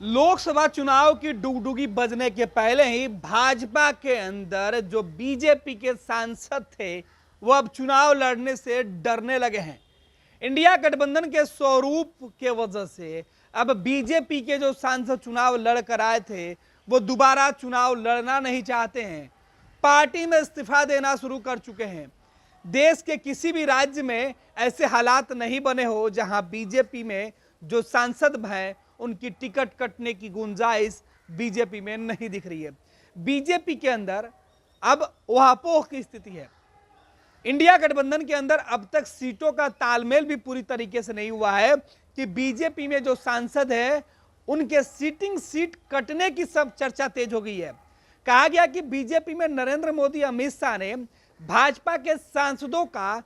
लोकसभा चुनाव की डुगडुगी बजने के पहले ही भाजपा के अंदर जो बीजेपी के सांसद थे वो अब चुनाव लड़ने से डरने लगे हैं। इंडिया गठबंधन के स्वरूप के वजह से अब बीजेपी के जो सांसद चुनाव लड़कर आए थे वो दोबारा चुनाव लड़ना नहीं चाहते हैं, पार्टी में इस्तीफा देना शुरू कर चुके हैं। देश के किसी भी राज्य में ऐसे हालात नहीं बने हो जहां बीजेपी में जो सांसद हैं उनकी टिकट कटने की गुंजाइश बीजेपी में नहीं दिख रही है। बीजेपी के अंदर अब उहापोह की स्थिति है। इंडिया गठबंधन के अंदर अब तक सीटों का तालमेल भी पूरी तरीके से नहीं हुआ है कि बीजेपी में जो सांसद है उनके सीट कटने की सब चर्चा तेज हो गई है। कहा गया कि बीजेपी में नरेंद्र मोदी, अमित शाह ने भाजपा के सांसदों का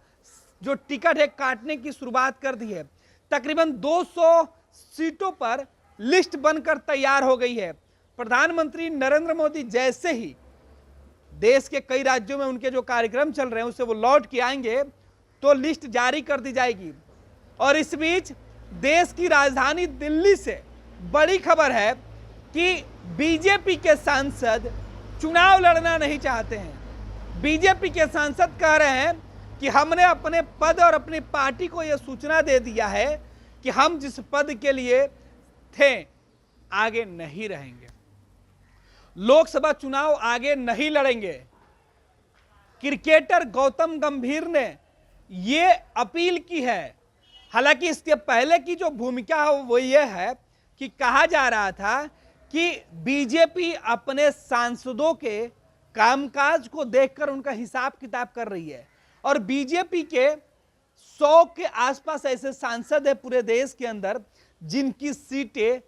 जो टिकट है काटने की शुरुआत कर दी है। तकरीबन 200 सीटों पर लिस्ट बनकर तैयार हो गई है। प्रधानमंत्री नरेंद्र मोदी जैसे ही देश के कई राज्यों में उनके जो कार्यक्रम चल रहे हैं उससे वो लौट के आएंगे तो लिस्ट जारी कर दी जाएगी। और इस बीच देश की राजधानी दिल्ली से बड़ी खबर है कि बीजेपी के सांसद चुनाव लड़ना नहीं चाहते हैं। बीजेपी के सांसद कह रहे हैं कि हमने अपने पद और अपनी पार्टी को यह सूचना दे दिया है कि हम जिस पद के लिए थे आगे नहीं रहेंगे, लोकसभा चुनाव आगे नहीं लड़ेंगे। क्रिकेटर गौतम गंभीर ने यह अपील की है। हालांकि इसके पहले की जो भूमिका है वो यह है कि कहा जा रहा था कि बीजेपी अपने सांसदों के कामकाज को देखकर उनका हिसाब किताब कर रही है और बीजेपी के 100 के आसपास ऐसे सांसद है पूरे देश के अंदर जिनकी सीटें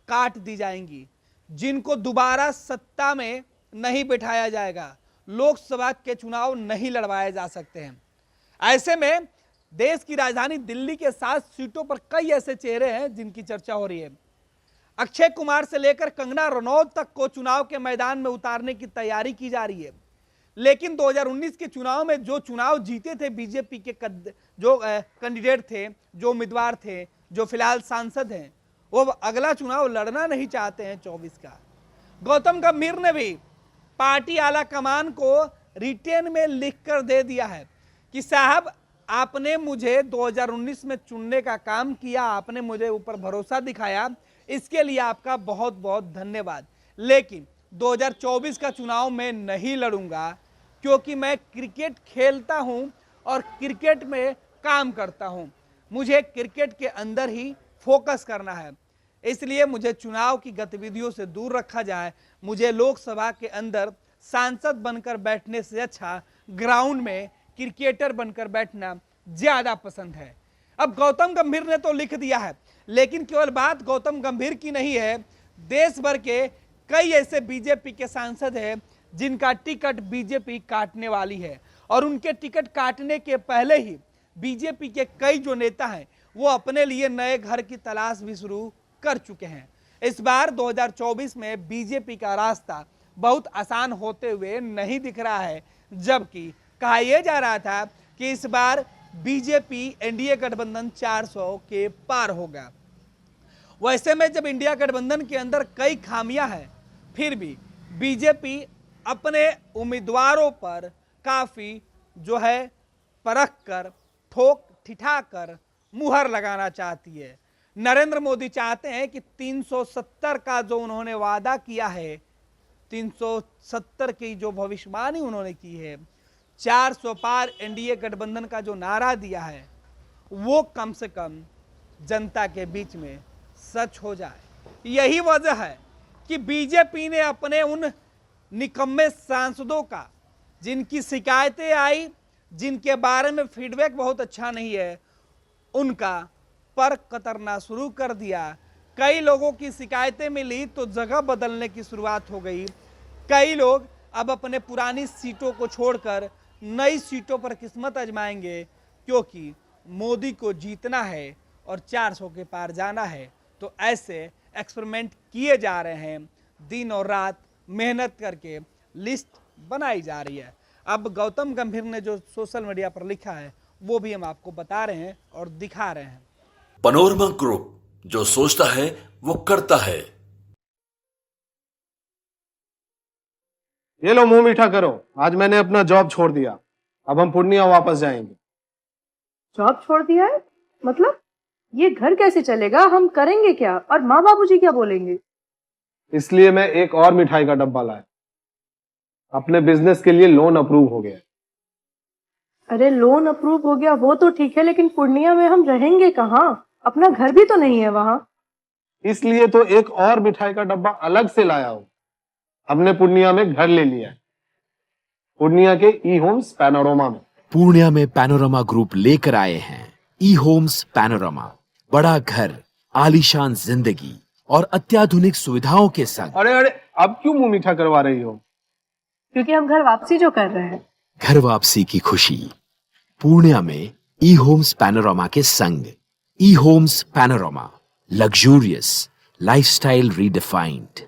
काट दी जाएंगी, जिनको दोबारा सत्ता में नहीं बिठाया जाएगा, लोकसभा के चुनाव नहीं लड़वाए जा सकते हैं। ऐसे में देश की राजधानी दिल्ली के 7 सीटों पर कई ऐसे चेहरे हैं जिनकी चर्चा हो रही है। अक्षय कुमार से लेकर कंगना रनौत तक को चुनाव के मैदान में उतारने की तैयारी की जा रही है। लेकिन 2019 के चुनाव में जो चुनाव जीते थे बीजेपी के जो कैंडिडेट थे, जो उम्मीदवार थे, जो फिलहाल सांसद हैं, वो अगला चुनाव लड़ना नहीं चाहते हैं 24 का। गौतम गंभीर ने भी पार्टी आला कमान को रिटेन में लिखकर दे दिया है कि साहब आपने मुझे 2019 में चुनने का काम किया, आपने मुझे ऊपर भरोसा दिखाया, इसके लिए आपका बहुत बहुत धन्यवाद। लेकिन 2024 का चुनाव मैं नहीं लड़ूंगा क्योंकि मैं क्रिकेट खेलता हूं और क्रिकेट में काम करता हूं। मुझे क्रिकेट के अंदर ही फोकस करना है, इसलिए मुझे चुनाव की गतिविधियों से दूर रखा जाए। मुझे लोकसभा के अंदर सांसद बनकर बैठने से अच्छा ग्राउंड में क्रिकेटर बनकर बैठना ज्यादा पसंद है। अब गौतम गंभीर ने तो लिख दिया है, लेकिन केवल बात गौतम गंभीर की नहीं है। देश भर के कई ऐसे बीजेपी के सांसद हैं जिनका टिकट बीजेपी काटने वाली है और उनके टिकट काटने के पहले ही बीजेपी के कई जो नेता हैं वो अपने लिए नए घर की तलाश भी शुरू कर चुके हैं। इस बार 2024 में बीजेपी का रास्ता बहुत आसान होते हुए नहीं दिख रहा है, जबकि कहा यह जा रहा था कि इस बार बीजेपी एनडीए गठबंधन 400 के पार होगा। वैसे में जब इंडिया गठबंधन के अंदर कई खामियां हैं, फिर भी बीजेपी अपने उम्मीदवारों पर काफी जो है परख कर, ठोक ठिठा कर मुहर लगाना चाहती है। नरेंद्र मोदी चाहते हैं कि 370 का जो उन्होंने वादा किया है, 370 की जो भविष्यवाणी उन्होंने की है, 400 पार एनडीए गठबंधन का जो नारा दिया है, वो कम से कम जनता के बीच में सच हो जाए। यही वजह है कि बीजेपी ने अपने उन निकम्मे सांसदों का, जिनकी शिकायतें आई, जिनके बारे में फीडबैक बहुत अच्छा नहीं है, उनका पर कतरना शुरू कर दिया। कई लोगों की शिकायतें मिली तो जगह बदलने की शुरुआत हो गई। कई लोग अब अपने पुरानी सीटों को छोड़कर नई सीटों पर किस्मत आजमाएंगे, क्योंकि मोदी को जीतना है और 400 के पार जाना है। तो ऐसे एक्सपेरिमेंट किए जा रहे हैं, दिन और रात मेहनत करके लिस्ट बनाई जा रही है। अब गौतम गंभीर ने जो सोशल मीडिया पर लिखा है वो भी हम आपको बता रहे हैं और दिखा रहे हैं। पनोरमा ग्रुप, जो सोचता है वो करता है। ये लो मुंह मीठा करो, आज मैंने अपना जॉब छोड़ दिया, अब हम पूर्णिया वापस जाएंगे। जॉब छोड़ दिया है? मतलब ये घर कैसे चलेगा? हम करेंगे क्या? और माँ बाबूजी क्या बोलेंगे? इसलिए मैं एक और मिठाई का डब्बा लाया, अपने बिजनेस के लिए लोन अप्रूव हो गया। अरे लोन अप्रूव हो गया वो तो ठीक है, लेकिन पूर्णिया में हम रहेंगे कहाँ? अपना घर भी तो नहीं है वहां। इसलिए तो एक और मिठाई का डब्बा अलग से लाया हूं। हमने पूर्णिया में घर ले लिया है, पूर्णिया के ई होम्स पैनोरमा में। पूर्णिया में पैनोरमा ग्रुप लेकर आए हैं ई होम्स पैनोरमा, बड़ा घर, आलीशान जिंदगी और अत्याधुनिक सुविधाओं के संग। अरे अरे, अब क्यों मुंह मीठा करवा रही हो? क्योंकि हम घर वापसी जो कर रहे हैं। घर वापसी की खुशी पूर्णिया में ई होम्स पैनोरमा के संग। ई homes panorama, luxurious lifestyle redefined.